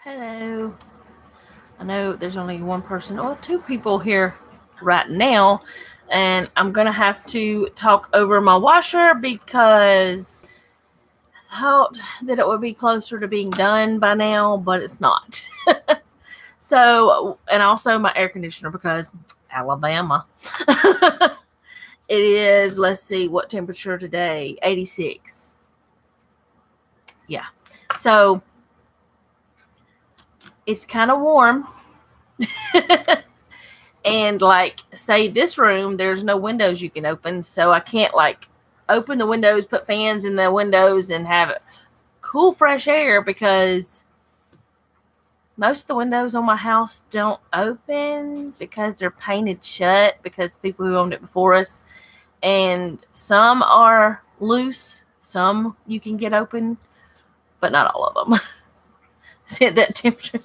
Hello. I know there's only one person or two people here right now, and I'm gonna have to talk over my washer because I thought that it would be closer to being done by now, but it's not. So, and also my air conditioner because Alabama. It is, let's see, what temperature today? 86. Yeah. So, it's kind of warm. And like, say this room, there's no windows you can open, so I can't like open the windows, put fans in the windows, and have cool fresh air because most of the windows on my house don't open because they're painted shut because people who owned it before us, and some are loose, some you can get open, but not all of them. Set that temperature.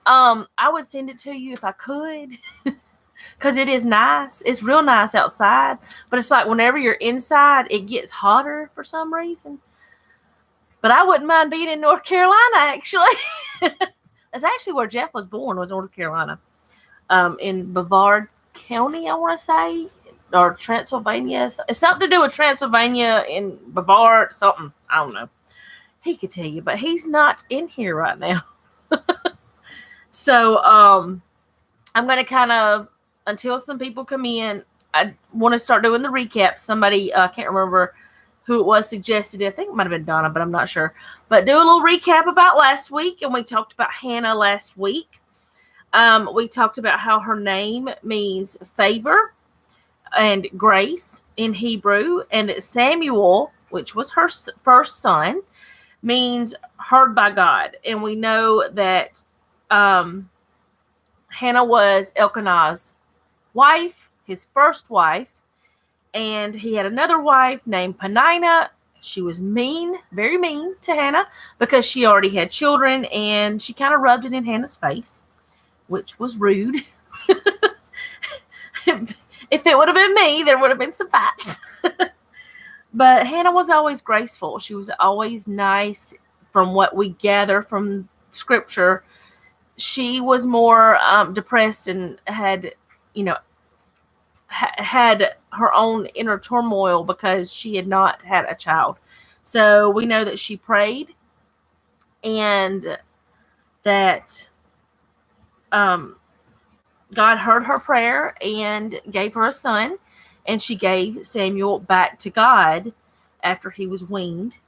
I would send it to you if I could. Because it is nice. It's real nice outside. But it's like whenever you're inside, it gets hotter for some reason. But I wouldn't mind being in North Carolina, actually. That's actually where Jeff was born, was North Carolina. In Brevard County, I want to say. Or Transylvania. It's something to do with Transylvania in Brevard, something. I don't know. He could tell you, but he's not in here right now. So, I'm going to kind of, until some people come in, I want to start doing the recap. Somebody, I can't remember who it was, suggested it. I think it might have been Donna, but I'm not sure. But do a little recap about last week, and we talked about Hannah last week. We talked about how her name means favor and grace in Hebrew, and that Samuel, which was her first son, means heard by God. And we know that Hannah was Elkanah's wife, his first wife, and he had another wife named Peninnah. She was mean, very mean to Hannah because she already had children, and she kind of rubbed it in Hannah's face, which was rude. If it would have been me, there would have been some fights. But Hannah was always graceful. She was always nice. From what we gather from scripture, she was more depressed and had, had her own inner turmoil because she had not had a child. So we know that she prayed and that God heard her prayer and gave her a son, and she gave Samuel back to God after he was weaned.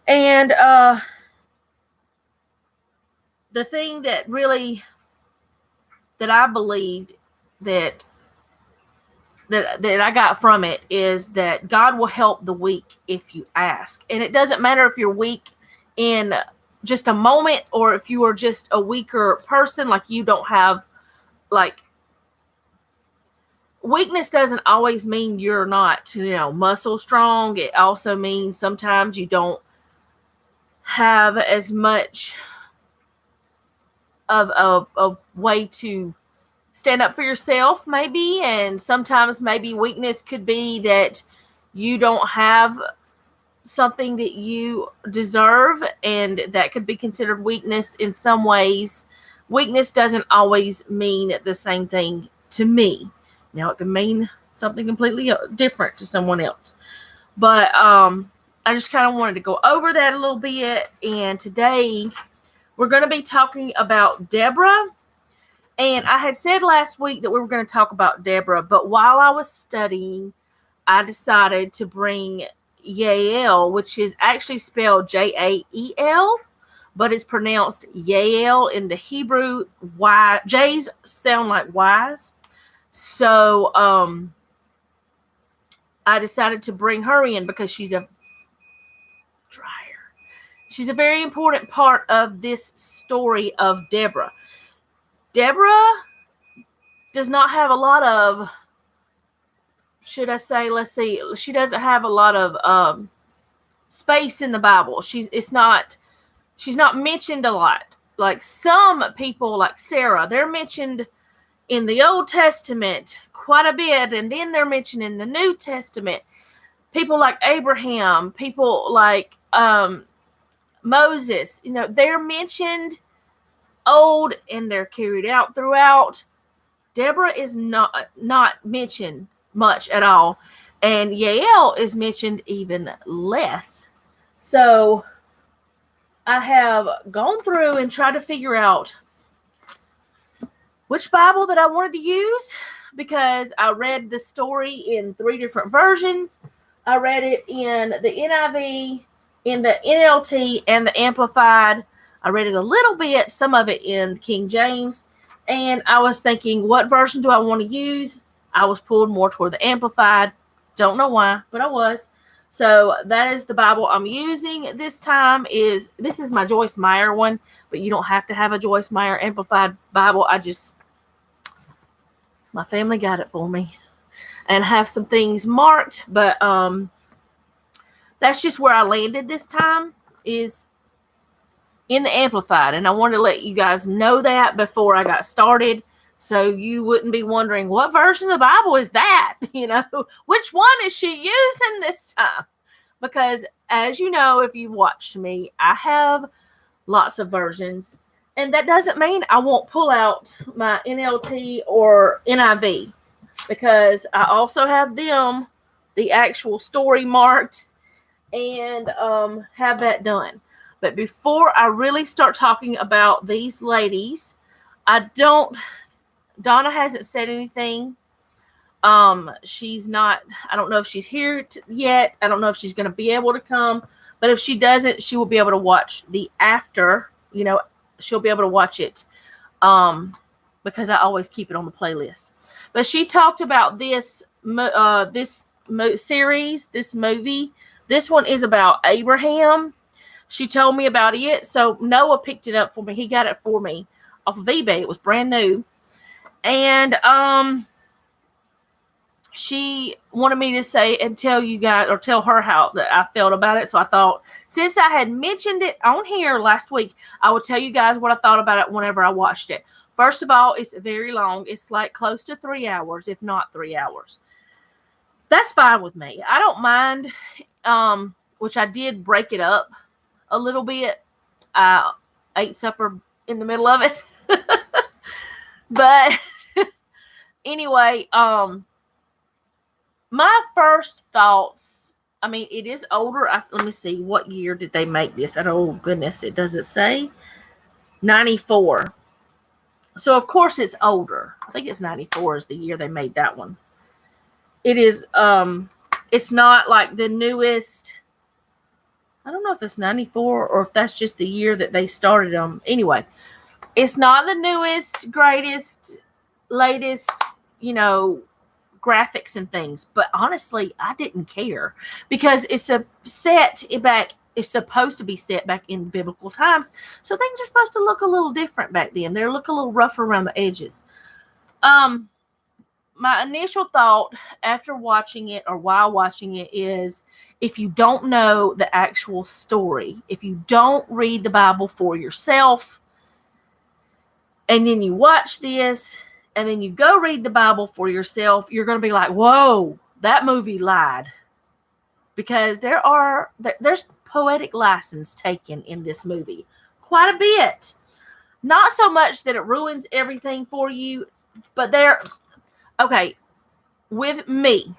And the thing that really, that I believed that I got from it is that God will help the weak if you ask. And it doesn't matter if you're weak in just a moment or if you are just a weaker person, like you don't have, like, weakness doesn't always mean you're not, muscle strong. It also means sometimes you don't have as much of a way to stand up for yourself, maybe. And sometimes maybe weakness could be that you don't have something that you deserve, and that could be considered weakness in some ways. Weakness doesn't always mean the same thing to me. It can mean something completely different to someone else. But I just kind of wanted to go over that a little bit. And today we're going to be talking about Deborah. And I had said last week that we were going to talk about Deborah, but while I was studying, I decided to bring Jael, which is actually spelled Jael, but it's pronounced Jael in the Hebrew. J's sound like Y's. So I decided to bring her in because she's a dryer. She's a very important part of this story of Deborah. Deborah does not have a lot of, she doesn't have a lot of space in the Bible. She's not mentioned a lot. Like some people, like Sarah, they're mentioned in the Old Testament quite a bit, and then they're mentioned in the New Testament. People like Abraham, people like Moses, they're mentioned old and they're carried out throughout. Deborah is not mentioned much at all, and Jael is mentioned even less. So I have gone through and tried to figure out which Bible that I wanted to use, because I read the story in 3 different versions. I read it in the NIV, in the NLT, and the Amplified. I read it a little bit, some of it in King James, and I was thinking, what version do I want to use? I was pulled more toward the Amplified. Don't know why, but I was. So that is the Bible I'm using this time. This is my Joyce Meyer one, but you don't have to have a Joyce Meyer Amplified Bible. My family got it for me, and have some things marked, but that's just where I landed this time, is in the Amplified, and I wanted to let you guys know that before I got started, so you wouldn't be wondering, what version of the Bible is that? Which one is she using this time? Because, as you know, if you've watched me, I have lots of versions, and that doesn't mean I won't pull out my NLT or NIV, because I also have them, the actual story marked, and have that done. But before I really start talking about these ladies, Donna hasn't said anything. She's not, I don't know if she's here yet. I don't know if she's going to be able to come, but if she doesn't, she will be able to watch the after, she'll be able to watch it, because I always keep it on the playlist. But she talked about this series, this movie. This one is about Abraham. She told me about it. So Noah picked it up for me. He got it for me off of eBay. It was brand new. And she wanted me to say and tell you guys, or tell her how that I felt about it. So I thought, since I had mentioned it on here last week, I would tell you guys what I thought about it whenever I watched it. First of all, it's very long. It's like close to 3 hours, if not 3 hours. That's fine with me. I don't mind, which I did break it up a little bit. I ate supper in the middle of it. But anyway, my first thoughts, it is older. Let me see, what year did they make this? Oh, goodness, it doesn't say. 94. So, of course, it's older. I think it's 94 is the year they made that one. It is, it's not like the newest. I don't know if it's 94 or if that's just the year that they started them. Anyway, it's not the newest, greatest, latest, graphics and things. But honestly, I didn't care, because it's supposed to be set back in biblical times. So things are supposed to look a little different back then. They look a little rougher around the edges. My initial thought after watching it, or while watching it, is, if you don't know the actual story, if you don't read the Bible for yourself, and then you watch this, and then you go read the Bible for yourself, you're going to be like, whoa, that movie lied. Because there's poetic license taken in this movie. Quite a bit. Not so much that it ruins everything for you, but okay, with me,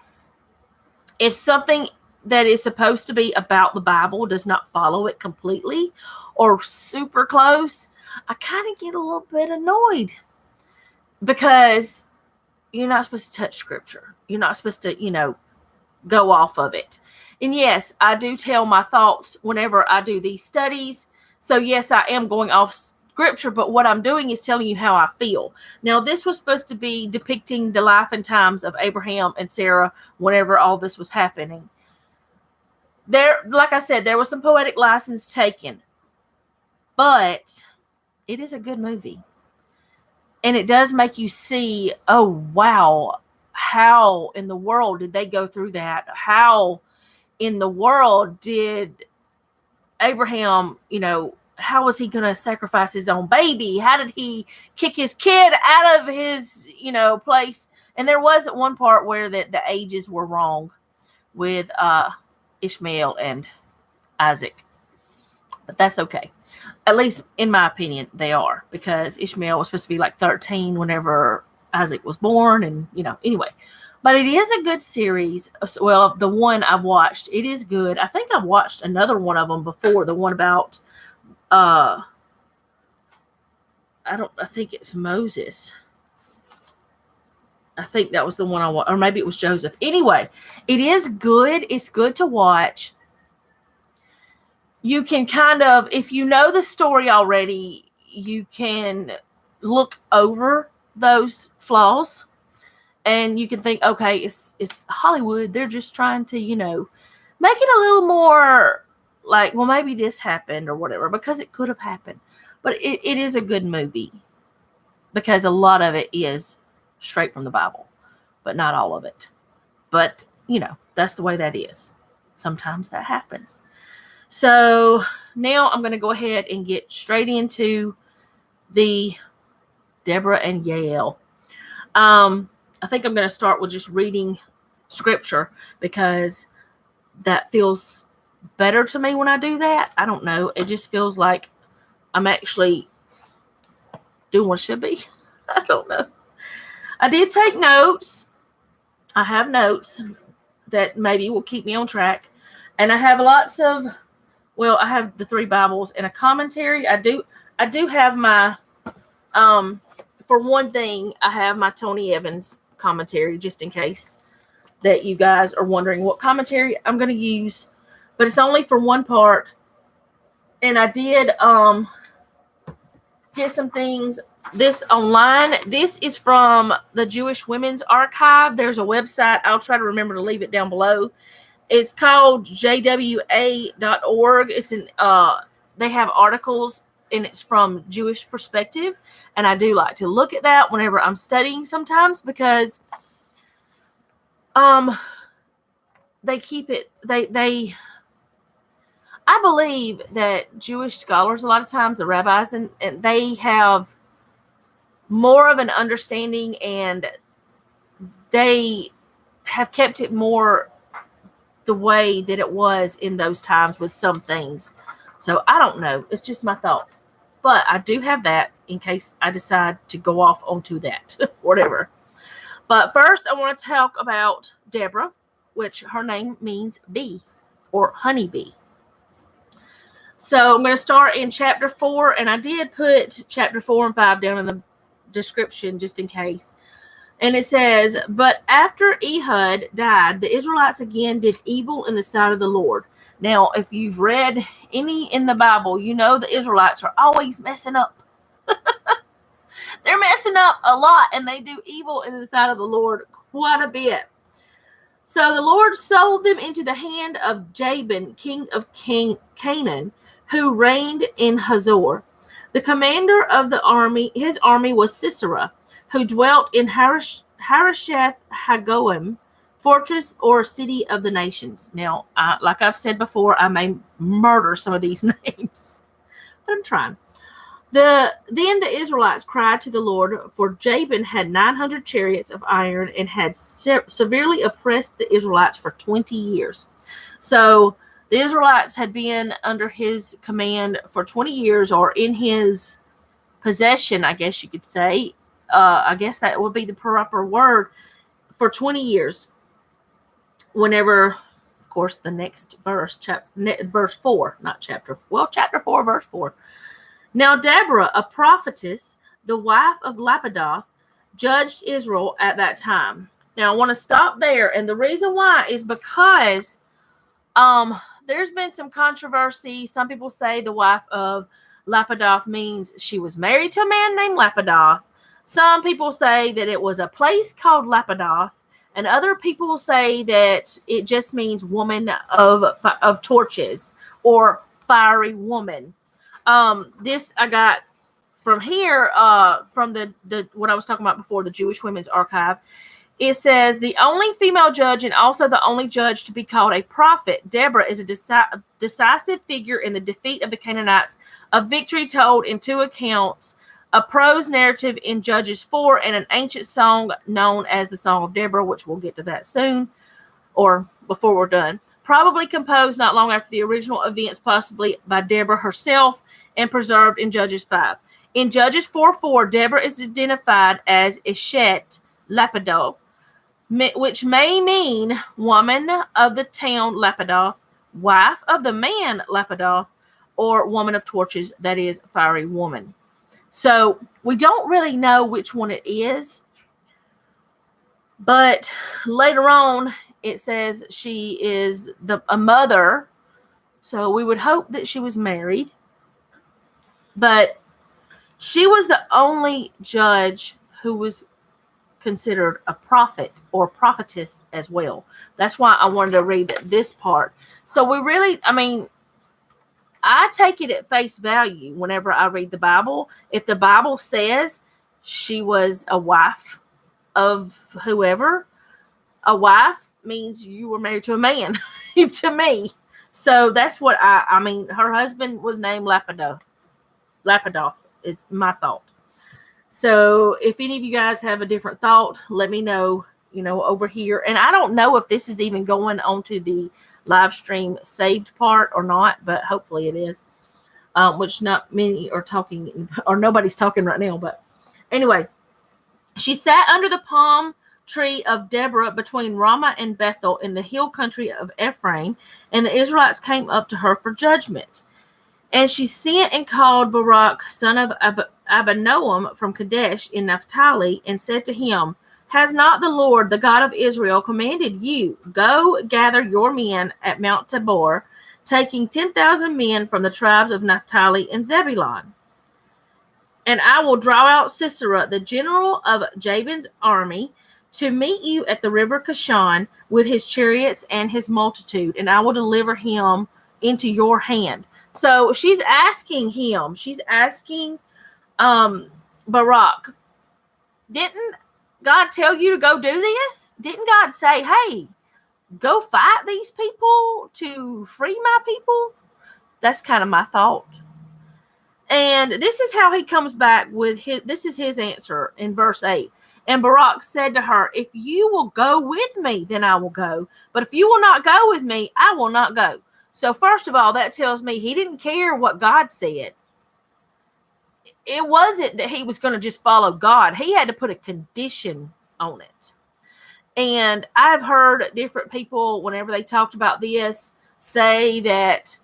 if something that is supposed to be about the Bible does not follow it completely or super close, I kind of get a little bit annoyed, because you're not supposed to touch scripture. You're not supposed to, go off of it. And yes, I do tell my thoughts whenever I do these studies. So yes, I am going off scripture, but what I'm doing is telling you how I feel. Now, this was supposed to be depicting the life and times of Abraham and Sarah whenever all this was happening. Like I said, there was some poetic license taken, but it is a good movie. And it does make you see, oh, wow, how in the world did they go through that? How in the world did Abraham, how was he going to sacrifice his own baby? How did he kick his kid out of his, place? And there was one part where the ages were wrong with Ishmael and Isaac. But that's okay. At least in my opinion, they are, because Ishmael was supposed to be like 13 whenever Isaac was born, and anyway. But it is a good series. Well, the one I've watched, it is good. I think I've watched another one of them before. The one about I think it's Moses. I think that was the one I watched, or maybe it was Joseph. Anyway, it is good. It's good to watch. You can kind of, if you know the story already, you can look over those flaws, and you can think, okay, it's Hollywood. They're just trying to, make it a little more like, well, maybe this happened or whatever, because it could have happened. But it is a good movie, because a lot of it is straight from the Bible, but not all of it. But, that's the way that is. Sometimes that happens. So now I'm going to go ahead and get straight into the Deborah and Jael. I think I'm going to start with just reading scripture, because that feels better to me when I do that. I don't know. It just feels like I'm actually doing what should be. I don't know. I did take notes. I have notes that maybe will keep me on track. And I have lots of, I have the 3 Bibles and a commentary. I do have my, for one thing, I have my Tony Evans commentary, just in case that you guys are wondering what commentary I'm going to use. But it's only for one part. And I did get some things this online. This is from the Jewish Women's Archive. There's a website. I'll try to remember to leave it down below. It's called jwa.org. It's they have articles, and it's from Jewish perspective. And I do like to look at that whenever I'm studying sometimes, because they keep it, I believe that Jewish scholars, a lot of times, the rabbis, and they have more of an understanding, and they have kept it more the way that it was in those times with some things. So I don't know. It's just my thought. But I do have that in case I decide to go off onto that, whatever. But first, I want to talk about Deborah, which her name means bee or honeybee. So I'm going to start in chapter 4, and I did put chapter 4 and 5 down in the description just in case. And it says, but after Ehud died, the Israelites again did evil in the sight of the Lord. Now, if you've read any in the Bible, you know the Israelites are always messing up. They're messing up a lot, and they do evil in the sight of the Lord quite a bit. So the Lord sold them into the hand of Jabin, king of Canaan, who reigned in Hazor. The commander of the army, his army was Sisera, who dwelt in Harosheth Hagoim, fortress or city of the nations. Now, like I've said before, I may murder some of these names, but I'm trying. Then the Israelites cried to the Lord, for Jabin had 900 chariots of iron and had severely oppressed the Israelites for 20 years. So the Israelites had been under his command for 20 years, or in his possession, I guess you could say. I guess that would be the proper word, for 20 years. Whenever, of course, the next verse, verse 4, not chapter, chapter 4, verse 4. Now Deborah, a prophetess, the wife of Lapidoth, judged Israel at that time. Now I want to stop there, and the reason why is because there's been some controversy. Some people say the wife of Lapidoth means she was married to a man named Lapidoth. Some people say that it was a place called Lapidoth, and other people say that it just means woman of torches, or fiery woman. This I got from here, from the what I was talking about before, the Jewish Women's Archive. It says, the only female judge and also the only judge to be called a prophet, Deborah, is a decisive figure in the defeat of the Canaanites, a victory told in 2 accounts, a prose narrative in Judges 4, and an ancient song known as the Song of Deborah, which we'll get to that soon, or before we're done. probably composed not long after the original events, possibly by Deborah herself, and preserved in Judges 5. In Judges 4:4, Deborah is identified as Eshet Lapidoth, which may mean woman of the town Lapidoth, wife of the man Lapidoth, or woman of torches, that is, fiery woman. So we don't really know which one it is, but later on it says she is a mother, so we would hope that she was married. But she was the only judge who was considered a prophet or prophetess as well. That's why I wanted to read this part. So we really, I take it at face value whenever I read the Bible. If the Bible says she was a wife of whoever, a wife means you were married to a man, to me. So that's what her husband was named Lapidoth. Lapidoth is my thought. So if any of you guys have a different thought, let me know, over here. And I don't know if this is even going onto the live stream saved part or not, but hopefully it is, which not many are talking, or nobody's talking right now. But anyway, she sat under the palm tree of Deborah between Ramah and Bethel in the hill country of Ephraim, and the Israelites came up to her for judgment. And she sent and called Barak, son of Abinoam from Kadesh in Naphtali, and said to him, Has not the Lord, the God of Israel, commanded you, Go gather your men at Mount Tabor, taking 10,000 men from the tribes of Naphtali and Zebulun? And I will draw out Sisera, the general of Jabin's army, to meet you at the river Kishon with his chariots and his multitude, and I will deliver him into your hand. So she's asking Barak, didn't God tell you to go do this? Didn't God say, hey, go fight these people to free my people? That's kind of my thought. And this is how he comes back with his answer in verse 8. And Barak said to her, If you will go with me, then I will go. But if you will not go with me, I will not go. So first of all, that tells me he didn't care what God said. It wasn't that he was going to just follow God. He had to put a condition on it. And I've heard different people, whenever they talked about this, say that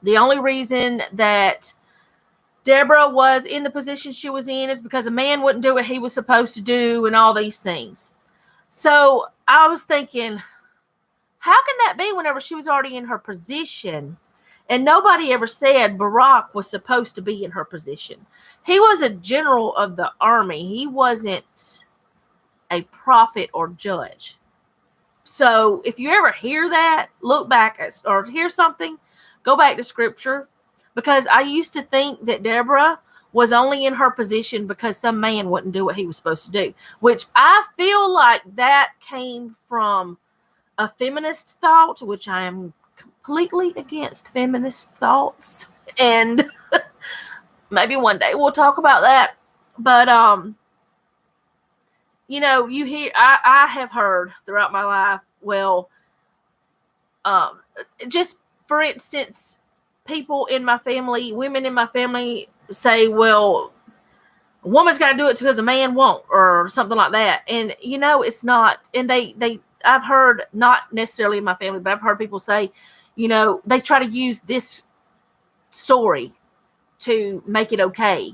the only reason that Deborah was in the position she was in is because a man wouldn't do what he was supposed to do and all these things. So I was thinking, how can that be whenever she was already in her position? And nobody ever said Barak was supposed to be in her position. He was a general of the army. He wasn't a prophet or judge. So if you ever hear that, look back or hear something, go back to scripture. Because I used to think that Deborah was only in her position because some man wouldn't do what he was supposed to do. Which I feel like that came from a feminist thought, which I am completely against feminist thoughts, and maybe one day we'll talk about that. But you hear, I have heard throughout my life, well, just for instance, people in my family, women in my family say, well, a woman's got to do it because a man won't, or something like that. And it's not. And I've heard, not necessarily in my family, but I've heard people say, they try to use this story to make it okay.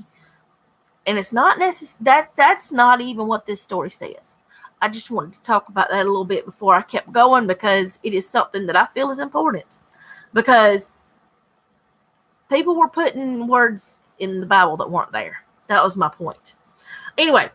And it's not necessary. That's not even what this story says. I just wanted to talk about that a little bit before I kept going, because it is something that I feel is important. Because people were putting words in the Bible that weren't there. That was my point. Anyway,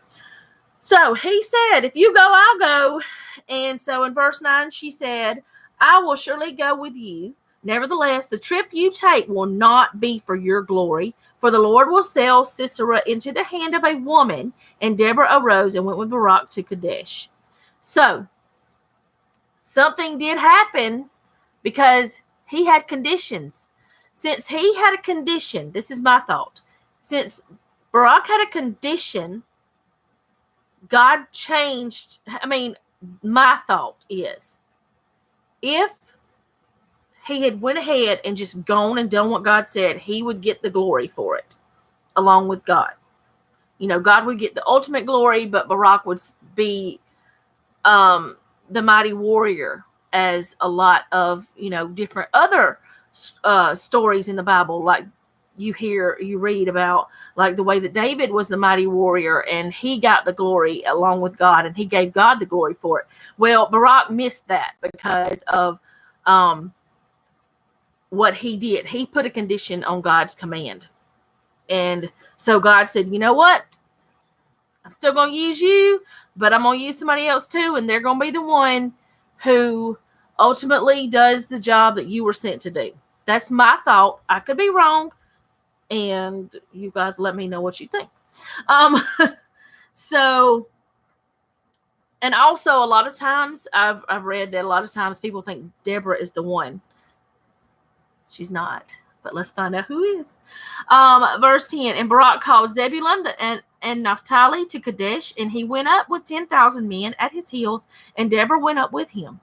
so he said, if you go, I'll go. And so in verse 9, she said, I will surely go with you. Nevertheless, the trip you take will not be for your glory, for the Lord will sell Sisera into the hand of a woman. And Deborah arose and went with Barak to Kadesh. So something did happen, because he had conditions. Since he had a condition, this is my thought. Since Barak had a condition, God changed. My thought is, if he had went ahead and just gone and done what God said, he would get the glory for it, along with God. God would get the ultimate glory, but Barak would be the mighty warrior, as a lot of different other stories in the Bible, like you read about, like the way that David was the mighty warrior and he got the glory along with God, and he gave God the glory for it. Well, Barak missed that because of what he did. He put a condition on God's command, and so God said, you know what, I'm still going to use you, but I'm going to use somebody else too, and they're going to be the one who ultimately does the job that you were sent to do. That's my thought. I could be wrong, and you guys let me know what you think. So, and also a lot of times I've read that a lot of times people think Deborah is the one. She's not, but let's find out who is. Verse 10, and Barak called Zebulun and Naphtali to Kadesh, and he went up with 10,000 men at his heels, and Deborah went up with him.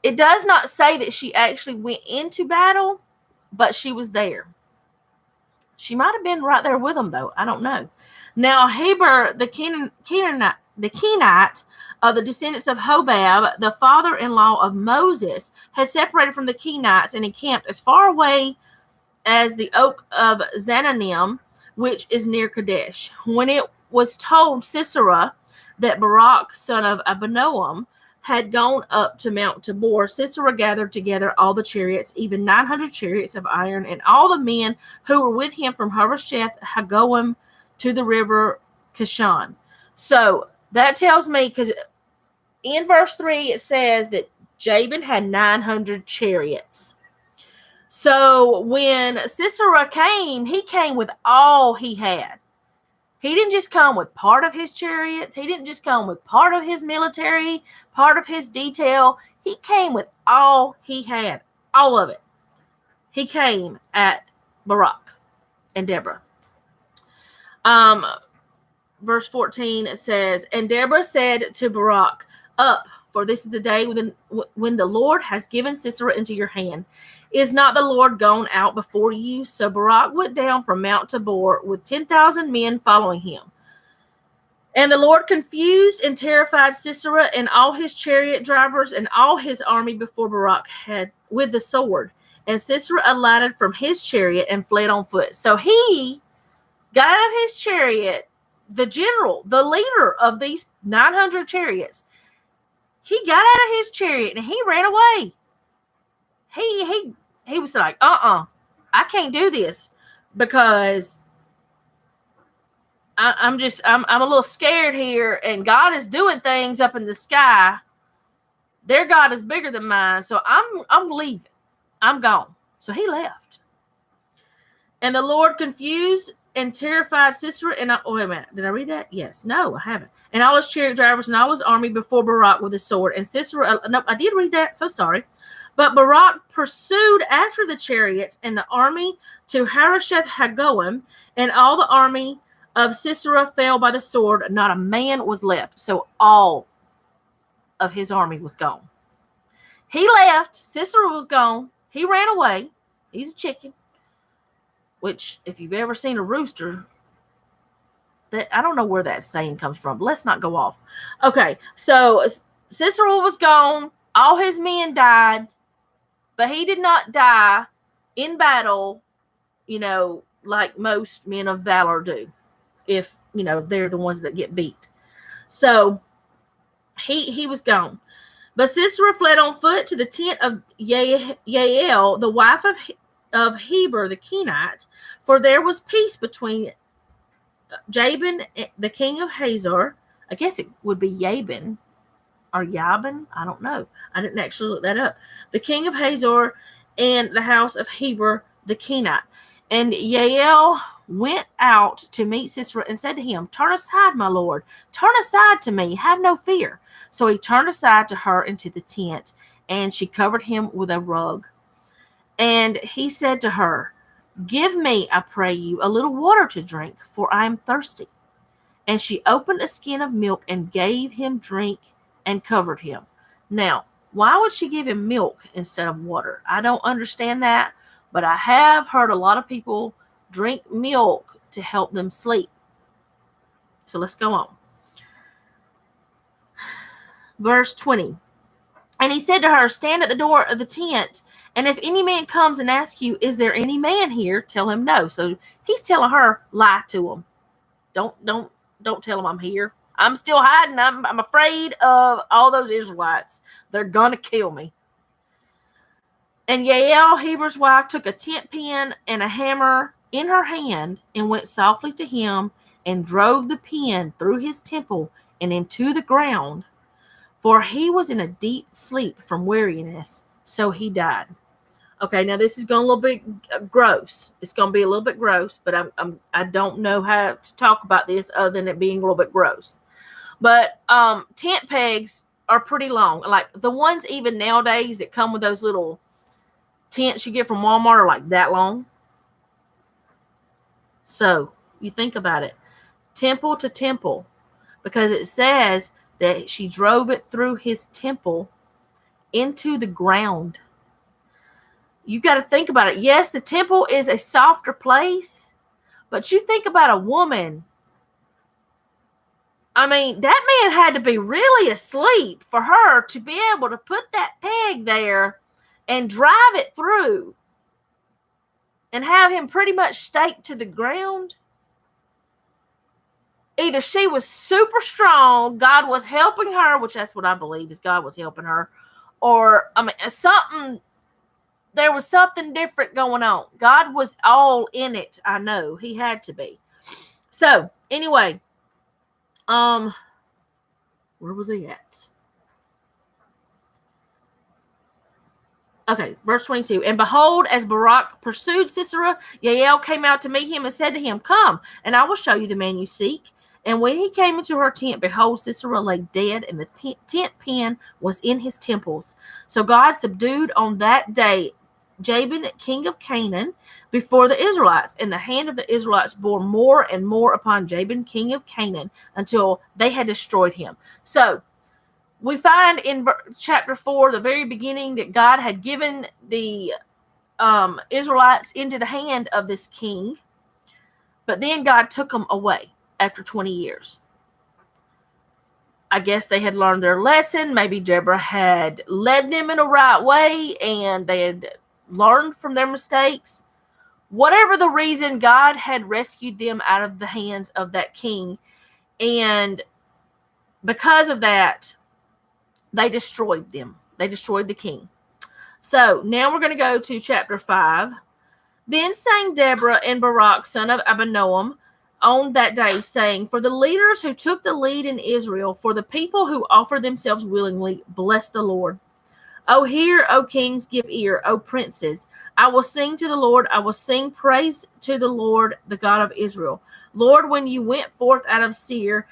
It does not say that she actually went into battle, but she was there. She might have been right there with them, though. I don't know. Now, Heber, the Kenite of the descendants of Hobab, the father-in-law of Moses, had separated from the Kenites and encamped as far away as the oak of Zananim, which is near Kadesh. When it was told Sisera that Barak, son of Abinoam, had gone up to Mount Tabor, Sisera gathered together all the chariots, even 900 chariots of iron, and all the men who were with him from Harosheth Hagoim to the river Kishon. So that tells me, because in verse 3 it says that Jabin had 900 chariots. So when Sisera came, he came with all he had. He didn't just come with part of his chariots. He didn't just come with part of his military, part of his detail. He came with all he had, all of it. He came at Barak and Deborah. Verse 14, it says, and Deborah said to Barak, up, for this is the day when the Lord has given Sisera into your hand. Is not the Lord gone out before you? So Barak went down from Mount Tabor with 10,000 men following him. And the Lord confused and terrified Sisera and all his chariot drivers and all his army before Barak had with the sword. And Sisera alighted from his chariot and fled on foot. So he got out of his chariot, the general, the leader of these 900 chariots. He got out of his chariot and he ran away. He was like, I can't do this, because I'm a little scared here, and God is doing things up in the sky. Their God is bigger than mine, so I'm leaving. I'm gone. So he left. And the Lord confused and terrified Sisera. And wait a minute, did I read that? Yes. No, I haven't. And all his chariot drivers and all his army before Barak with his sword. And Sisera, no, I did read that. So sorry. But Barak pursued after the chariots and the army to Harosheth Hagoim, and all the army of Sisera fell by the sword. Not a man was left. So all of his army was gone. He left. Sisera was gone. He ran away. He's a chicken. Which, if you've ever seen a rooster, that I don't know where that saying comes from. But let's not go off. Okay, so Sisera was gone. All his men died. But he did not die in battle, like most men of valor do, if, they're the ones that get beat. So he was gone. But Sisera fled on foot to the tent of Jael, the wife of Heber the Kenite, for there was peace between Jabin, the king of Hazor. I guess it would be Jabin or Yabin. I don't know. I didn't actually look that up. The king of Hazor and the house of Heber the Kenite. And Jael went out to meet Sisera and said to him, turn aside, my lord. Turn aside to me. Have no fear. So he turned aside to her into the tent, and she covered him with a rug. And he said to her, give me, I pray you, a little water to drink, for I am thirsty. And she opened a skin of milk and gave him drink and covered him. Now, Why would she give him milk instead of water? I don't understand that, but I have heard a lot of people drink milk to help them sleep. So let's go on. Verse 20. And he said to her, stand at the door of the tent, and if any man comes and asks you, is there any man here? Tell him no. So he's telling her, lie to him. Don't tell him I'm here. I'm still hiding. I'm afraid of all those Israelites. They're going to kill me. And Jael, Heber's wife, took a tent pin and a hammer in her hand and went softly to him and drove the pin through his temple and into the ground. For he was in a deep sleep from weariness, so he died. Okay, now this is going a little bit gross. It's going to be a little bit gross, but I don't know how to talk about this other than it being a little bit gross. But tent pegs are pretty long. Like the ones even nowadays that come with those little tents you get from Walmart are like that long. So you think about it, temple to temple, because it says that she drove it through his temple into the ground. You got to think about it. Yes, the temple is a softer place, but you think about a woman. I mean, that man had to be really asleep for her to be able to put that peg there and drive it through and have him pretty much staked to the ground. Either she was super strong, God was helping her, which that's what I believe is God was helping her, or I mean there was something different going on. God was all in it. I know he had to be. So anyway, where was he at? Okay, verse 22. And behold, as Barak pursued Sisera, Jael came out to meet him and said to him, come, and I will show you the man you seek. And when he came into her tent, behold, Sisera lay dead, and the tent pin was in his temples. So God subdued on that day Jabin, king of Canaan, before the Israelites. And the hand of the Israelites bore more and more upon Jabin, king of Canaan, until they had destroyed him. So we find in chapter 4, the very beginning, that God had given the Israelites into the hand of this king. But then God took them away after 20 years. I guess they had learned their lesson. Maybe Deborah had led them in a right way and they had learned from their mistakes. Whatever the reason, God had rescued them out of the hands of that king. And because of that, they destroyed them. They destroyed the king. So now we're going to go to chapter 5. Then sang Deborah and Barak, son of Abinoam, on that day, saying, for the leaders who took the lead in Israel, for the people who offered themselves willingly, bless the Lord. O hear, O kings, give ear, O princes. I will sing to the Lord. I will sing praise to the Lord, the God of Israel. Lord, when you went forth out of Seir,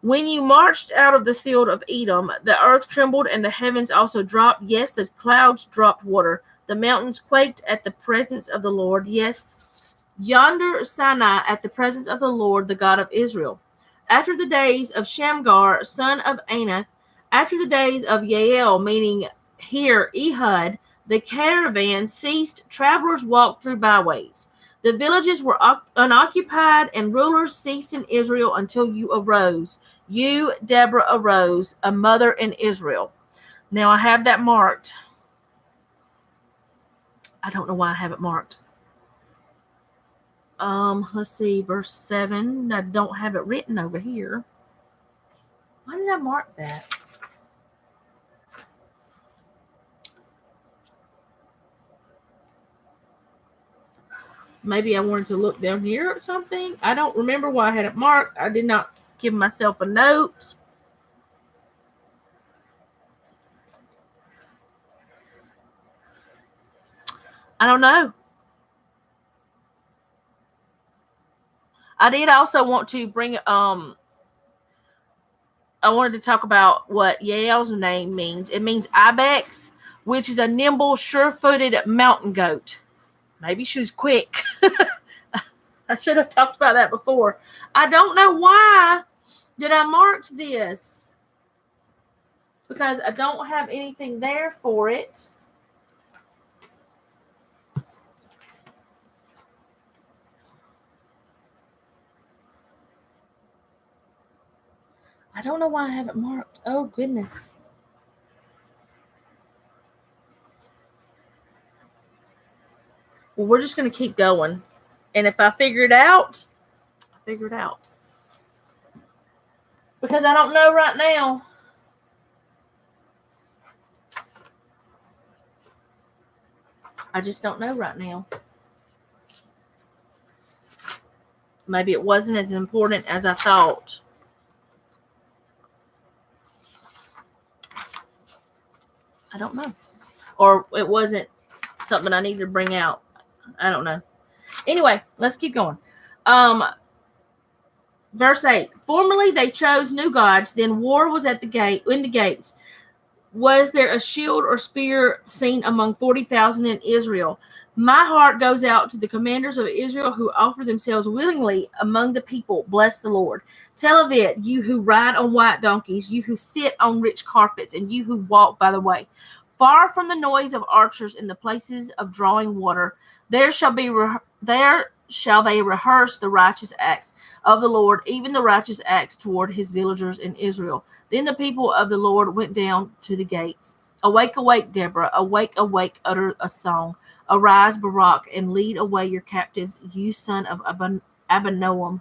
when you marched out of the field of Edom, the earth trembled and the heavens also dropped. Yes, the clouds dropped water. The mountains quaked at the presence of the Lord. Yes, yonder Sinai at the presence of the Lord, the God of Israel. After the days of Shamgar, son of Anath, after the days of Jael, meaning here Ehud, the caravan ceased, travelers walked through byways. The villages were unoccupied, and rulers ceased in Israel until you arose. You, Deborah, arose, a mother in Israel. Now I have that marked. I don't know why I have it marked. Let's see, verse 7. I don't have it written over here. Why did I mark that? Maybe I wanted to look down here or something. I don't remember why I had it marked. I did not give myself a note. I don't know. I did also want to bring I wanted to talk about what Jael's name means. It means ibex, which is a nimble, sure-footed mountain goat. Maybe she was quick. I should have talked about that before. I don't know why did I mark this. because I don't have anything there for it. I don't know why I haven't marked. Oh, goodness. Well, we're just going to keep going. And if I figure it out, I'll figure it out. Because I don't know right now. I just don't know right now. Maybe it wasn't as important as I thought. I don't know. Or it wasn't something I needed to bring out. I don't know. Anyway, let's keep going. Verse 8. Formerly they chose new gods, then war was at the gate in the gates. Was there a shield or spear seen among 40,000 in Israel? My heart goes out to the commanders of Israel who offer themselves willingly among the people. Bless the Lord. Tell of it, you who ride on white donkeys, you who sit on rich carpets, and you who walk by the way. Far from the noise of archers in the places of drawing water, there shall they rehearse the righteous acts of the Lord, even the righteous acts toward his villagers in Israel. Then the people of the Lord went down to the gates. Awake, awake, Deborah. Awake, awake, utter a song. Arise, Barak, and lead away your captives, you son of Abinoam.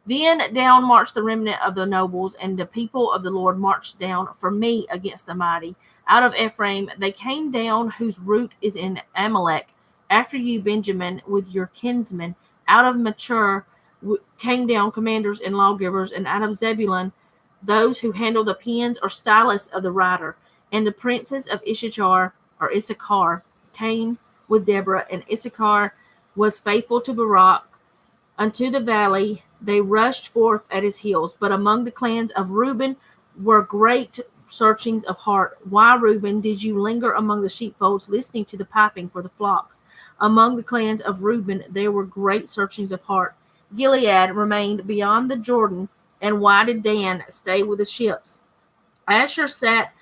Then down marched the remnant of the nobles, and the people of the Lord marched down for me against the mighty. Out of Ephraim they came down, whose root is in Amalek. After you, Benjamin, with your kinsmen. Out of Machir came down commanders and lawgivers, and out of Zebulun those who handle the pens or stylists of the writer. And the princes of Issachar came with Deborah, and Issachar was faithful to Barak. Unto the valley they rushed forth at his heels. But among the clans of Reuben were great searchings of heart. Why, Reuben, did you linger among the sheepfolds, listening to the piping for the flocks? Among the clans of Reuben there were great searchings of heart. Gilead remained beyond the Jordan, and why did Dan stay with the ships? Asher sat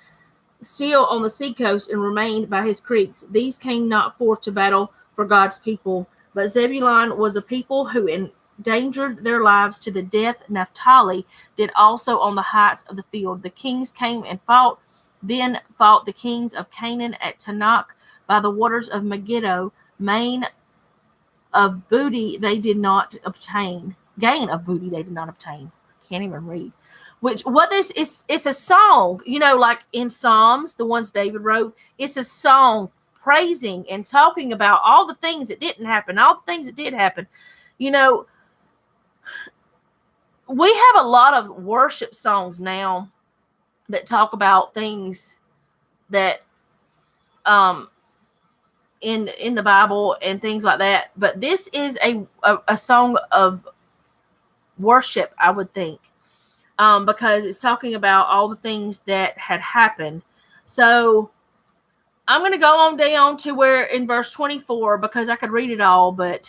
still on the seacoast and remained by his creeks. These came not forth to battle for God's people. But Zebulun was a people who endangered their lives to the death. Naphtali did also on the heights of the field. The kings came and fought. Then fought the kings of Canaan at Tanakh by the waters of Megiddo. Main of booty they did not obtain. Gain of booty they did not obtain. Can't even read. What this is, it's a song, like in Psalms, the ones David wrote. It's a song praising and talking about all the things that didn't happen, all the things that did happen. We have a lot of worship songs now that talk about things that in the Bible and things like that. But this is a song of worship, I would think. Because it's talking about all the things that had happened. So I'm going to go on down to where in verse 24, because I could read it all, and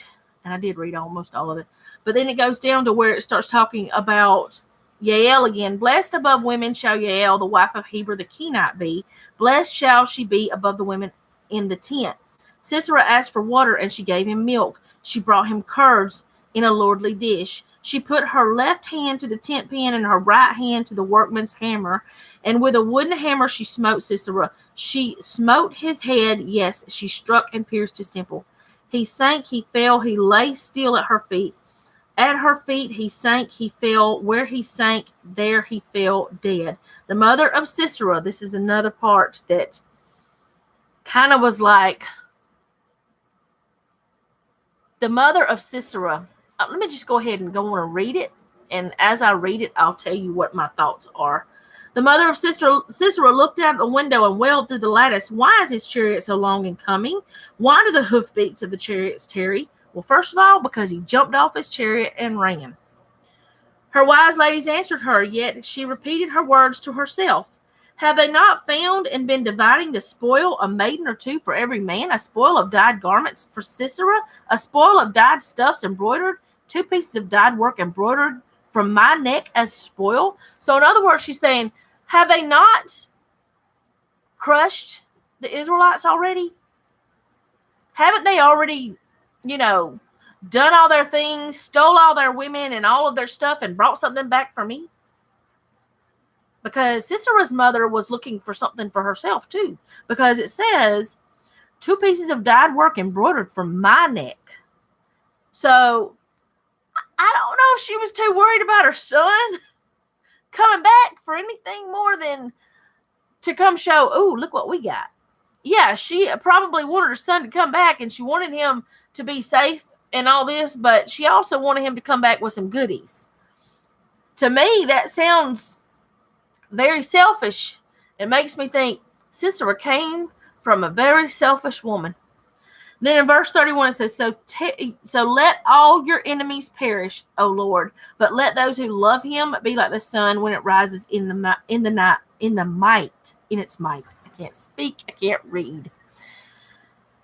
I did read almost all of it. But then it goes down to where it starts talking about Jael again. Blessed above women shall Jael, the wife of Heber the Kenite, be. Blessed shall she be above the women in the tent. Sisera asked for water, and she gave him milk. She brought him curds in a lordly dish. She put her left hand to the tent pin and her right hand to the workman's hammer, and with a wooden hammer she smote Sisera. She smote his head, yes, she struck and pierced his temple. He sank, he fell, he lay still at her feet. At her feet he sank, he fell. Where he sank, there he fell dead. The mother of Sisera, this is another part that kind of was like, the mother of Sisera. Let me just go ahead and go on and read it. And as I read it, I'll tell you what my thoughts are. The mother of Sisera looked out the window and wailed through the lattice. Why is his chariot so long in coming? Why do the hoofbeats of the chariots tarry? Well, first of all, because he jumped off his chariot and ran. Her wise ladies answered her, yet she repeated her words to herself. Have they not found and been dividing the spoil, a maiden or two for every man, a spoil of dyed garments for Sisera, a spoil of dyed stuffs embroidered, 2 pieces of dyed work embroidered from my neck as spoil? So in other words, she's saying, have they not crushed the Israelites already? Haven't they already, done all their things, stole all their women and all of their stuff and brought something back for me? Because Sisera's mother was looking for something for herself too. Because it says, 2 pieces of dyed work embroidered from my neck. So, I don't know if she was too worried about her son coming back for anything more than to come show, oh, look what we got. Yeah, she probably wanted her son to come back, and she wanted him to be safe and all this, but she also wanted him to come back with some goodies. To me, that sounds very selfish. It makes me think Sisera came from a very selfish woman. Then in verse 31 it says, so let all your enemies perish, O Lord, but let those who love him be like the sun when it rises in its might. I can't speak, I can't read.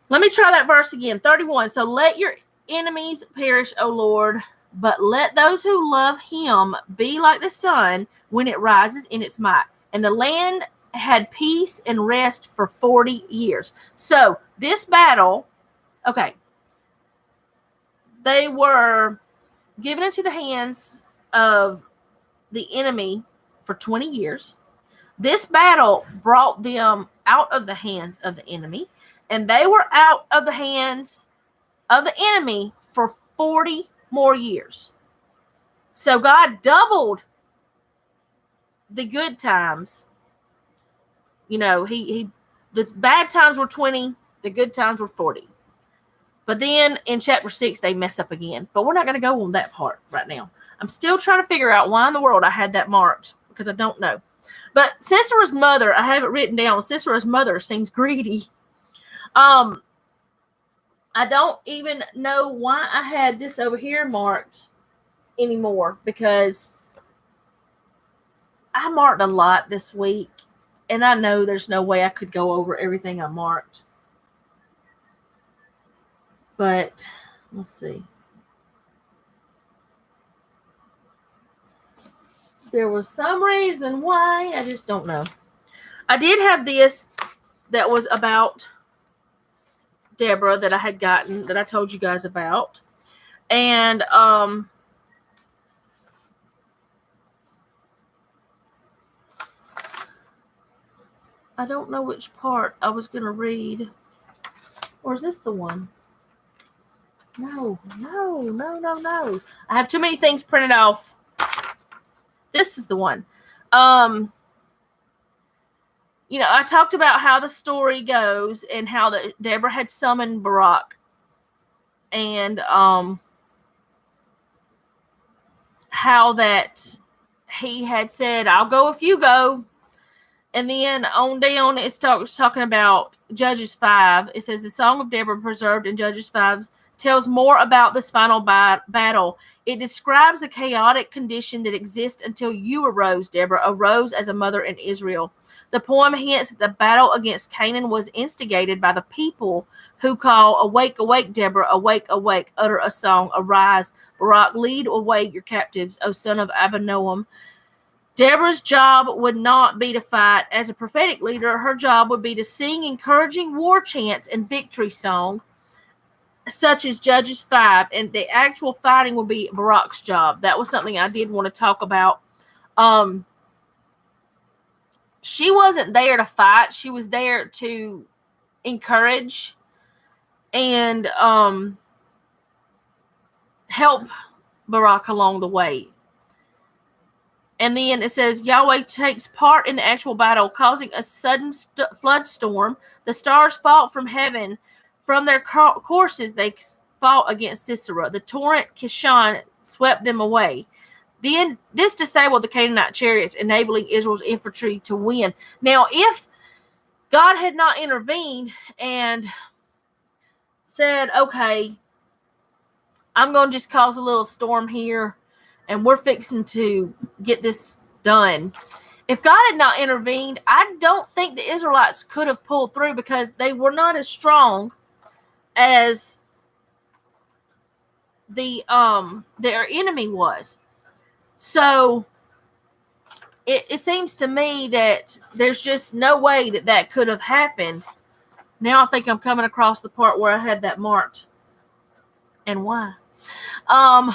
Let me try that verse again. 31. So let your enemies perish, O Lord, but let those who love him be like the sun when it rises in its might. And the land had peace and rest for 40 years. So this battle, okay, they were given into the hands of the enemy for 20 years. This battle brought them out of the hands of the enemy, and they were out of the hands of the enemy for 40 more years. So God doubled the good times. The bad times were 20, the good times were 40. But then in chapter 6, they mess up again. But we're not going to go on that part right now. I'm still trying to figure out why in the world I had that marked, because I don't know. But Sisera's mother, I have it written down. Sisera's mother seems greedy. I don't even know why I had this over here marked anymore, because I marked a lot this week, and I know there's no way I could go over everything I marked. But let's see. There was some reason why, I just don't know. I did have this that was about Deborah that I had gotten, that I told you guys about. And I don't know which part I was going to read. Or is this the one? No. I have too many things printed off. This is the one. I talked about how the story goes and how Deborah had summoned Barak. And how that he had said, I'll go if you go. And then on down, it's talking about Judges 5. It says, the song of Deborah preserved in Judges 5 tells more about this final battle. It describes the chaotic condition that exists until you arose, Deborah, arose as a mother in Israel. The poem hints that the battle against Canaan was instigated by the people who call, awake, awake, Deborah, awake, awake, utter a song, arise, Barak, lead away your captives, O son of Abinoam. Deborah's job would not be to fight. As a prophetic leader, her job would be to sing encouraging war chants and victory song, such as Judges 5, and the actual fighting would be Barak's job. That was something I did want to talk about. She wasn't there to fight. She was there to encourage and help Barak along the way. And then it says, Yahweh takes part in the actual battle, causing a sudden flood storm. The stars fought from heaven. From their courses, they fought against Sisera. The torrent Kishon swept them away. Then this disabled the Canaanite chariots, enabling Israel's infantry to win. Now, if God had not intervened and said, okay, I'm going to just cause a little storm here, and we're fixing to get this done. If God had not intervened, I don't think the Israelites could have pulled through, because they were not as strong as their enemy was. So it seems to me that there's just no way that that could have happened. Now I think I'm coming across the part where I had that marked. And why? Um,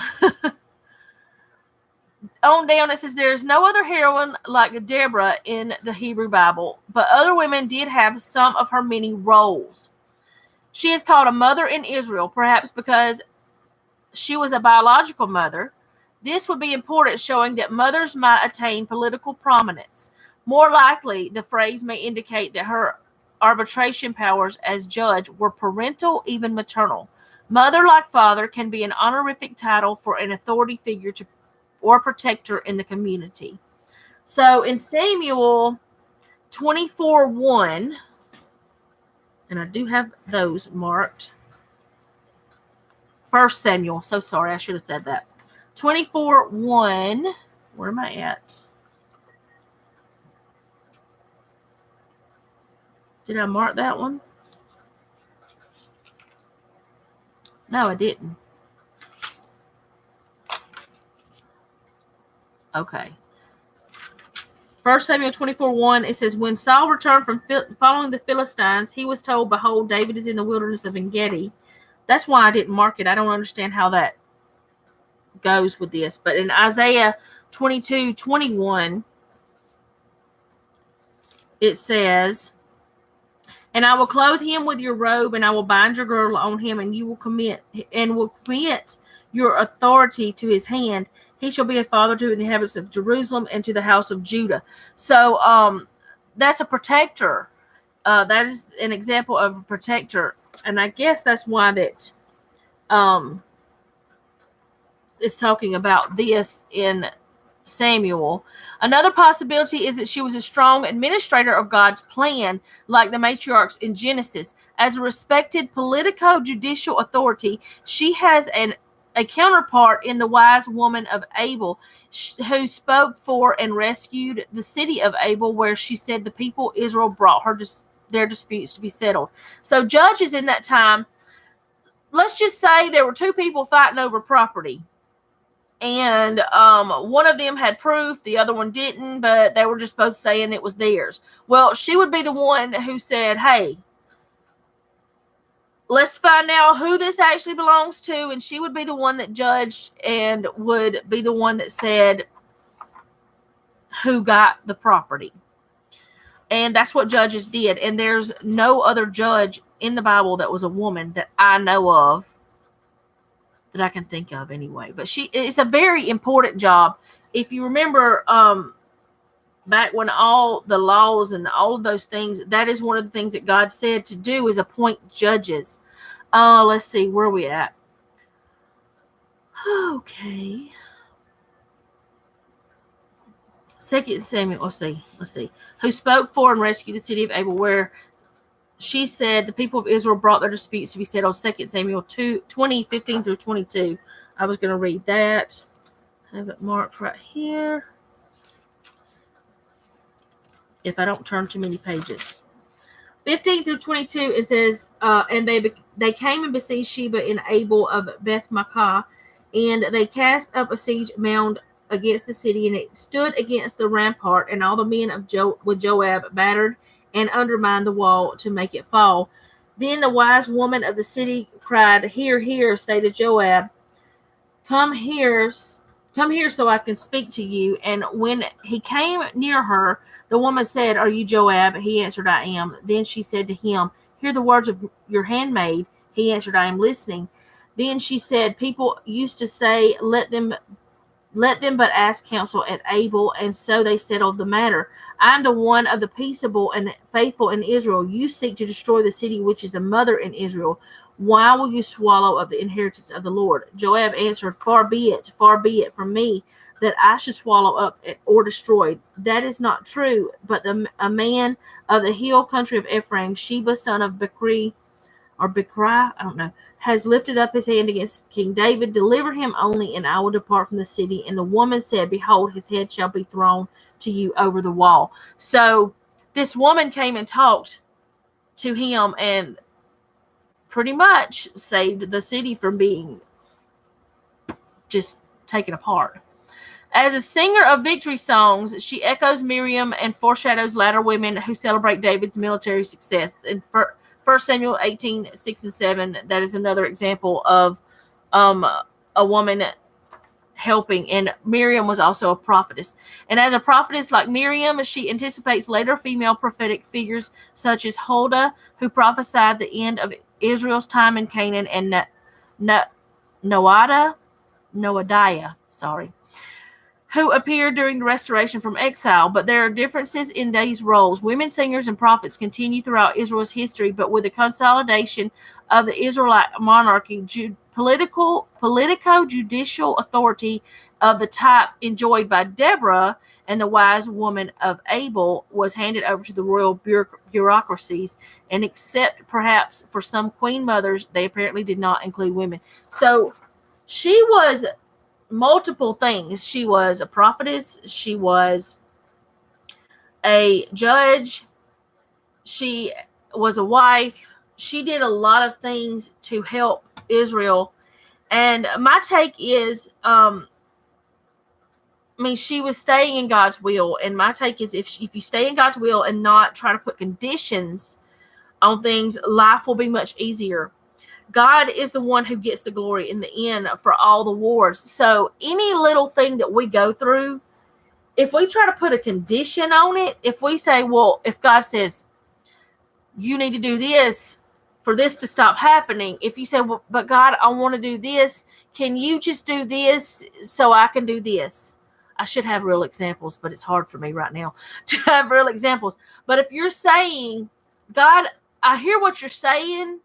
on down it says there's no other heroine like Deborah in the Hebrew Bible, but other women did have some of her many roles. She is called a mother in Israel, perhaps because she was a biological mother. This would be important, showing that mothers might attain political prominence. More likely, the phrase may indicate that her arbitration powers as judge were parental, even maternal. Mother, like father, can be an honorific title for an authority figure or protector in the community. So in Samuel 24:1, and I do have those marked. 1 Samuel, so sorry, I should have said that. 24:1, where am I at? Did I mark that one? No, I didn't. Okay. 1 Samuel 24:1, it says, when Saul returned from following the Philistines, he was told, behold, David is in the wilderness of En-Gedi. That's why I didn't mark it. I don't understand how that goes with this. But in Isaiah 22:21, it says, and I will clothe him with your robe, and I will bind your girdle on him, and you will commit your authority to his hand. He shall be a father to the inhabitants of Jerusalem and to the house of Judah. So that's a protector. That is an example of a protector. And I guess that's why that is talking about this in Samuel. Another possibility is that she was a strong administrator of God's plan, like the matriarchs in Genesis. As a respected politico-judicial authority, she has a counterpart in the wise woman of Abel, who spoke for and rescued the city of Abel, where she said the people of Israel brought her their disputes to be settled. So judges in that time, let's just say there were two people fighting over property. And one of them had proof, the other one didn't, but they were just both saying it was theirs. Well, she would be the one who said, hey, let's find out who this actually belongs to. And she would be the one that judged and would be the one that said who got the property. And that's what judges did. And there's no other judge in the Bible that was a woman that I know of, that I can think of anyway. But it's a very important job. If you remember back when all the laws and all of those things, that is one of the things that God said to do, is appoint judges. Let's see, where are we at? Okay. 2 Samuel, let's see. Who spoke for and rescued the city of Abel, where she said the people of Israel brought their disputes to be settled. 2 Samuel 20:15 through 22. I was going to read that. I have it marked right here, if I don't turn too many pages. 15 through 22, it says, and they came and besieged Sheba and Abel of Beth-Makkah, and they cast up a siege mound against the city, and it stood against the rampart, and all the men of with Joab battered and undermined the wall to make it fall. Then the wise woman of the city cried, hear, hear, say to Joab, come here so I can speak to you. And when he came near her, the woman said, are you Joab? He answered, I am. Then she said to him, hear the words of your handmaid. He answered, I am listening. Then she said, people used to say, let them but ask counsel at Abel, and so they settled the matter. I am the one of the peaceable and faithful in Israel. You seek to destroy the city which is the mother in Israel. Why will you swallow up the inheritance of the Lord? Joab answered, far be it from me that I should swallow up or destroy. That is not true. But a man of the hill country of Ephraim, Sheba, son of Bichri, I don't know, has lifted up his hand against King David. Deliver him only, and I will depart from the city. And the woman said, behold, his head shall be thrown to you over the wall. So this woman came and talked to him and pretty much saved the city from being just taken apart. As a singer of victory songs, she echoes Miriam and foreshadows latter women who celebrate David's military success. In 1 Samuel 18:6 and 7, that is another example of a woman helping. And Miriam was also a prophetess. And as a prophetess like Miriam, she anticipates later female prophetic figures such as Huldah, who prophesied the end of Israel's time in Canaan, and Noadiah, who appeared during the restoration from exile. But there are differences in these roles. Women singers and prophets continue throughout Israel's history, but with the consolidation of the Israelite monarchy, politico-judicial authority of the type enjoyed by Deborah and the wise woman of Abel was handed over to the royal bureaucracies, and except perhaps for some queen mothers, they apparently did not include women. So she was multiple things. She was a prophetess. She was a judge. She was a wife. She did a lot of things to help Israel. And my take is, she was staying in God's will. And my take is, if you stay in God's will and not try to put conditions on things, life will be much easier. God is the one who gets the glory in the end for all the wars. So any little thing that we go through, if we try to put a condition on it, if we say, well, if God says, you need to do this for this to stop happening. If you say, well, but God, I want to do this. Can you just do this so I can do this? I should have real examples, but it's hard for me right now to have real examples. But if you're saying, God, I hear what you're saying,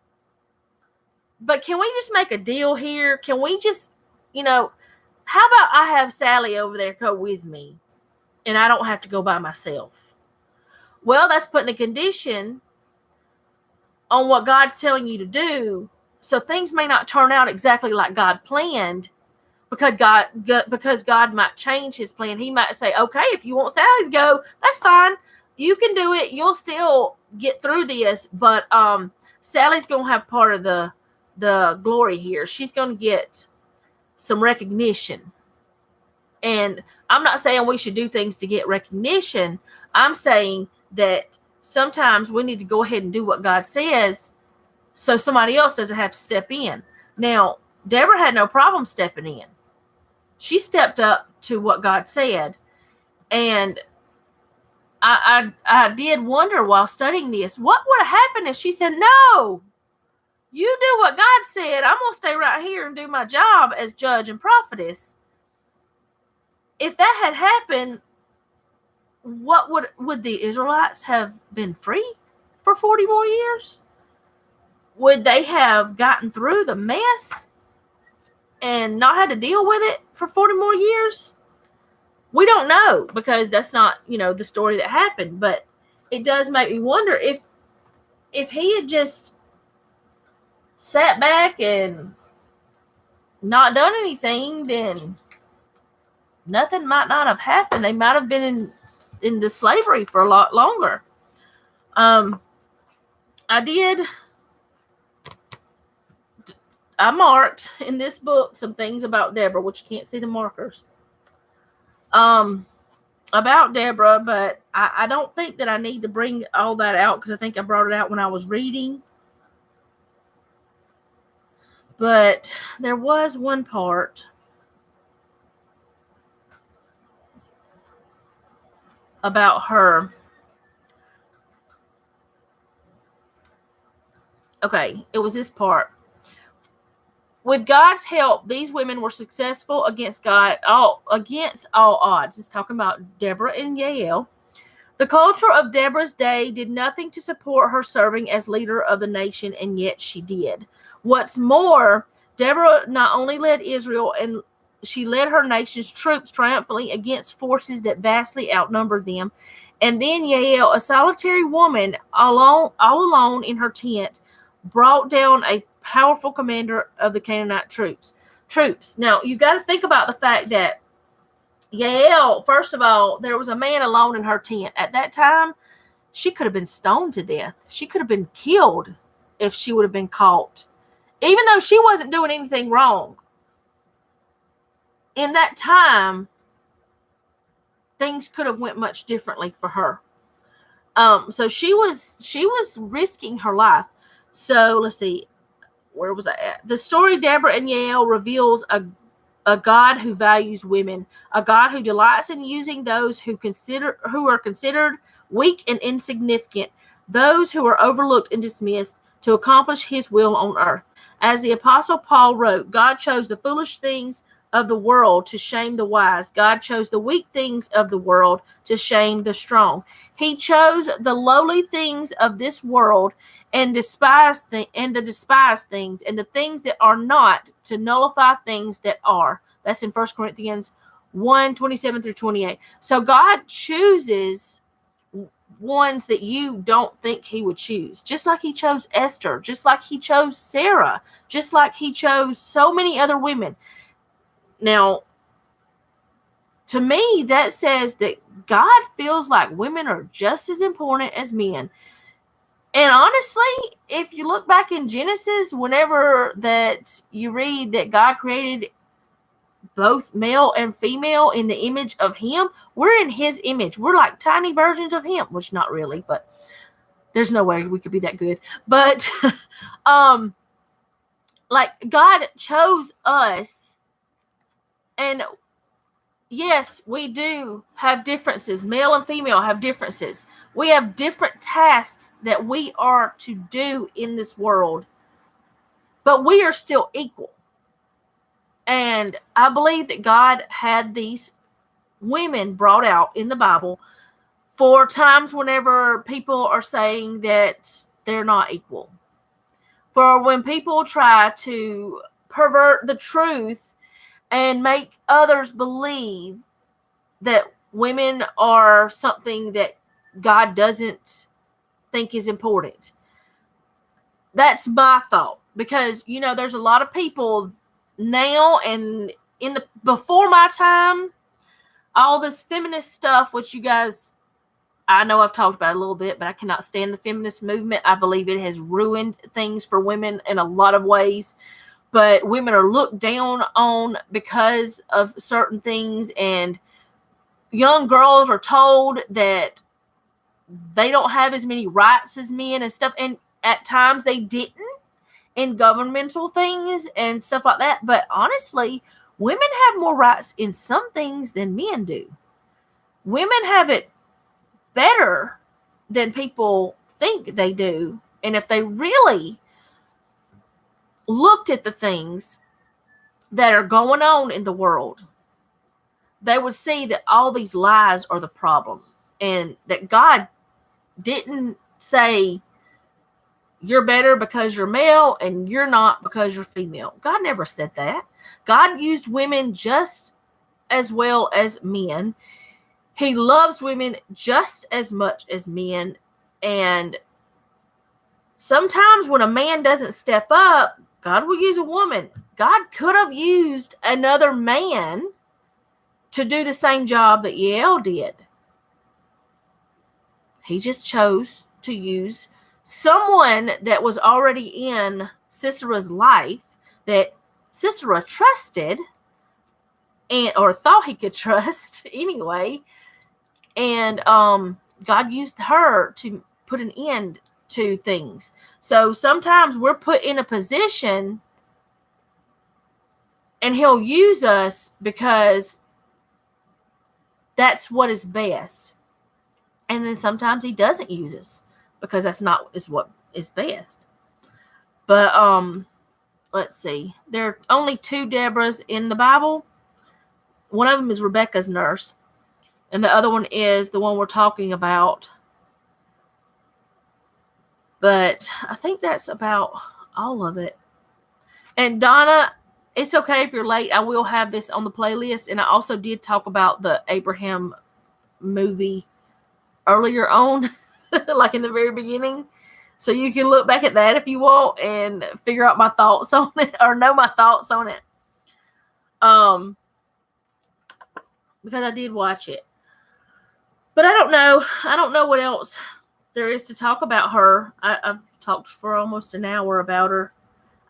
but can we just make a deal here? Can we just, how about I have Sally over there go with me and I don't have to go by myself? Well, that's putting a condition on what God's telling you to do. So things may not turn out exactly like God planned, because God might change his plan. He might say, okay, if you want Sally to go, that's fine. You can do it. You'll still get through this. But Sally's going to have part of the glory here. She's going to get some recognition. And I'm not saying we should do things to get recognition. I'm saying that sometimes we need to go ahead and do what God says so somebody else doesn't have to step in. Now, Deborah had no problem stepping in. She stepped up to what God said. And I did wonder while studying this, what would have happened if she said, no, you do what God said. I'm going to stay right here and do my job as judge and prophetess. If that had happened, what would the Israelites have been free for 40 more years? Would they have gotten through the mess and not had to deal with it for 40 more years? We don't know, because that's not, the story that happened. But it does make me wonder if he had just sat back and not done anything, then nothing might not have happened. They might have been in the slavery for a lot longer. I marked in this book some things about Deborah, which you can't see the markers, about Deborah, but I don't think that I need to bring all that out, because I think I brought it out when I was reading. But there was one part about her. Okay, it was this part. With God's help, these women were successful against all odds. It's talking about Deborah and Jael. The culture of Deborah's day did nothing to support her serving as leader of the nation, and yet she did. What's more, Deborah not only led Israel, and she led her nation's troops triumphantly against forces that vastly outnumbered them. And then Jael, a solitary woman, all alone in her tent, brought down a powerful commander of the Canaanite troops. Now, you got to think about the fact that Jael, first of all, there was a man alone in her tent. At that time, she could have been stoned to death. She could have been killed if she would have been caught, even though she wasn't doing anything wrong. In that time, things could have went much differently for her. So she was risking her life. So let's see, where was I at? The story Deborah and Jael reveals a God who values women, a God who delights in using those who are considered weak and insignificant, those who are overlooked and dismissed, to accomplish his will on earth. As the Apostle Paul wrote, God chose the foolish things of the world to shame the wise. God chose the weak things of the world to shame the strong. He chose the lowly things of this world and the despised things and the things that are not, to nullify things that are. That's in 1 Corinthians 1:27-28. So God chooses ones that you don't think he would choose, just like he chose Esther, just like he chose Sarah, just like he chose so many other women. Now, to me, that says that God feels like women are just as important as men. And honestly, if you look back in Genesis, whenever that you read that God created both male and female in the image of him, we're in his image. We're like tiny versions of him, which not really, but there's no way we could be that good. But like God chose us, and yes, we do have differences. Male and female have differences. We have different tasks that we are to do in this world, but we are still equal. And I believe that God had these women brought out in the Bible for times whenever people are saying that they're not equal. For when people try to pervert the truth and make others believe that women are something that God doesn't think is important. That's my thought, because there's a lot of people now, and before my time, all this feminist stuff, which you guys, I know I've talked about it a little bit, but I cannot stand the feminist movement. I believe it has ruined things for women in a lot of ways. But women are looked down on because of certain things, and young girls are told that they don't have as many rights as men and stuff. And at times they didn't in governmental things and stuff like that. But honestly, women have more rights in some things than men do. Women have it better than people think they do. And if they really looked at the things that are going on in the world, they would see that all these lies are the problem, and that God didn't say you're better because you're male and you're not because you're female. God never said that. God used women just as well as men. He loves women just as much as men. And sometimes when a man doesn't step up, God will use a woman. God could have used another man to do the same job that Jael did. He just chose to use someone that was already in Sisera's life, that Sisera trusted, or thought he could trust anyway. And God used her to put an end to things. So sometimes we're put in a position and he'll use us because that's what is best. And then sometimes he doesn't use us because that's not what is best. But let's see. There are only 2 Deborahs in the Bible. One of them is Rebecca's nurse, and the other one is the one we're talking about. But I think that's about all of it. And Donna, it's okay if you're late. I will have this on the playlist. And I also did talk about the Abraham movie earlier on, like in the very beginning. So you can look back at that if you want and figure out my thoughts on it, or know my thoughts on it. Because I did watch it. But I don't know. I don't know what else there is to talk about her. I've talked for almost an hour about her.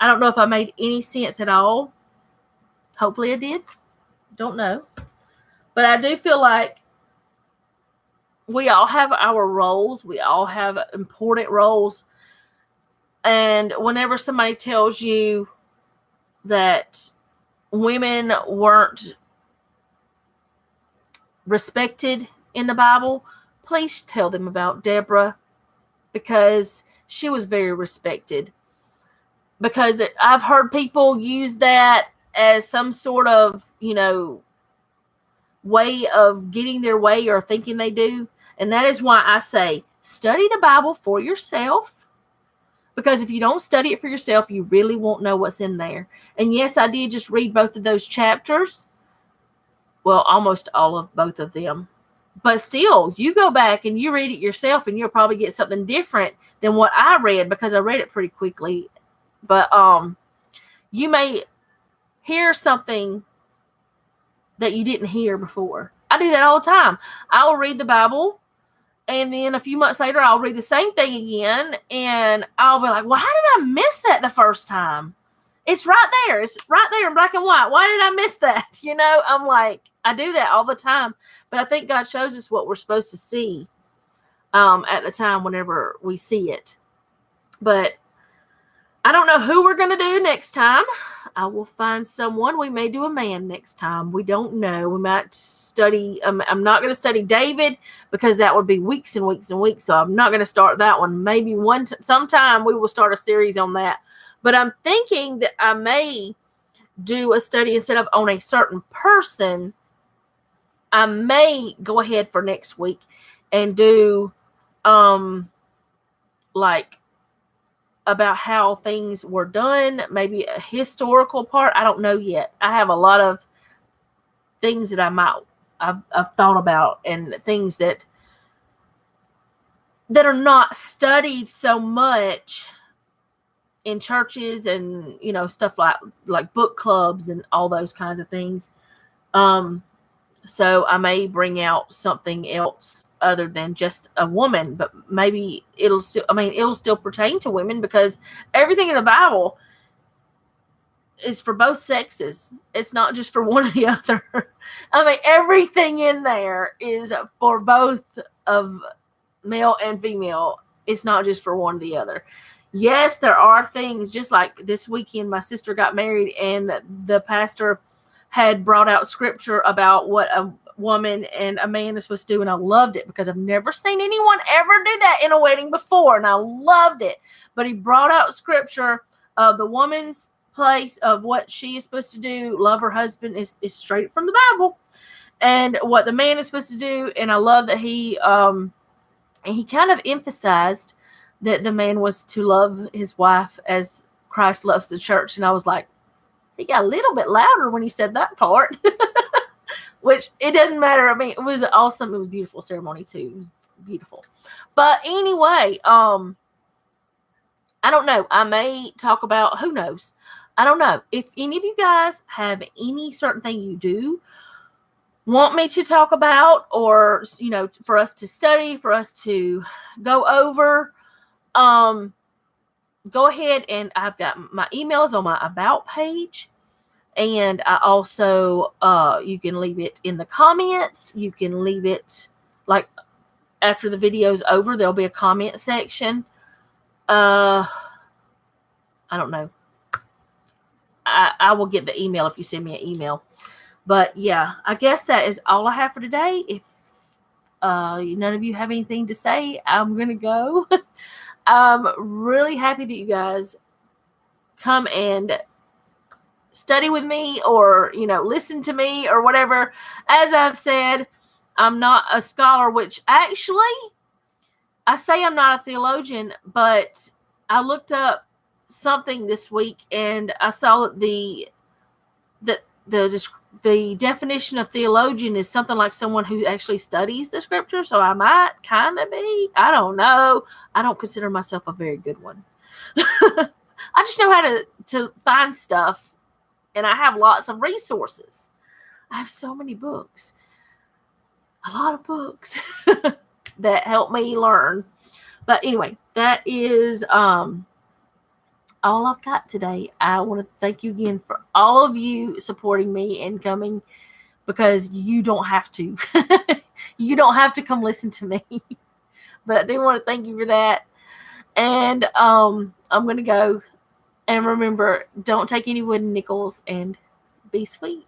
I don't know if I made any sense at all. Hopefully I did. Don't know. But I do feel like we all have our roles. We all have important roles. And whenever somebody tells you that women weren't respected in the Bible, please tell them about Deborah, because she was very respected. Because I've heard people use that as some sort of, way of getting their way or thinking they do. And that is why I say study the Bible for yourself. Because if you don't study it for yourself, you really won't know what's in there. And yes, I did just read both of those chapters. Well, almost all of both of them. But still, you go back and you read it yourself and you'll probably get something different than what I read, because I read it pretty quickly. But you may hear something that you didn't hear before. I do that all the time. I'll read the Bible, and then a few months later, I'll read the same thing again, and I'll be like, well, how did I miss that the first time? It's right there. It's right there in black and white. Why did I miss that? I'm like, I do that all the time. But I think God shows us what we're supposed to see at the time whenever we see it. But I don't know who we're going to do next time. I will find someone. We may do a man next time. We don't know. We might study. I'm not going to study David, because that would be weeks and weeks and weeks. So I'm not going to start that one. Maybe sometime we will start a series on that. But I'm thinking that I may do a study instead of on a certain person. I may go ahead for next week and do like about how things were done, maybe a historical part. I don't know yet. I have a lot of things that I've thought about, and things that are not studied so much in churches, and stuff like book clubs and all those kinds of things. So I may bring out something else other than just a woman, but maybe it'll still pertain to women, because everything in the Bible is for both sexes. It's not just for one or the other. Everything in there is for both of male and female. It's not just for one or the other. Yes, there are things, just like this weekend, my sister got married, and the pastor had brought out scripture about what a woman and a man is supposed to do, and I loved it, because I've never seen anyone ever do that in a wedding before, and I loved it. But he brought out scripture of the woman's place of what she is supposed to do, love her husband, is straight from the Bible, and what the man is supposed to do. And I love that he kind of emphasized that the man was to love his wife as Christ loves the church. And I was like, he got a little bit louder when he said that part. Which, it doesn't matter. It was awesome. It was a beautiful ceremony too. It was beautiful. But anyway, I don't know. I may talk about, who knows? I don't know. If any of you guys have any certain thing you do want me to talk about, or, for us to study, for us to go over, go ahead, and I've got my emails on my About page. And I also, you can leave it in the comments. You can leave it, like, after the video's over, there'll be a comment section. I don't know. I will get the email if you send me an email. But yeah, I guess that is all I have for today. If none of you have anything to say, I'm going to go. I'm really happy that you guys come and study with me, or listen to me, or whatever. As I've said, I'm not a scholar, which actually I say I'm not a theologian, but I looked up something this week, and I saw that the definition of theologian is something like someone who actually studies the scripture. So I might kind of be. I don't know. I don't consider myself a very good one. I just know how to find stuff. And I have lots of resources. I have so many books. A lot of books that help me learn. But anyway, that is all I've got today. I want to thank you again for all of you supporting me and coming, because you don't have to. You don't have to come listen to me. But I do want to thank you for that. And I'm going to go. And remember, don't take any wooden nickels and be sweet.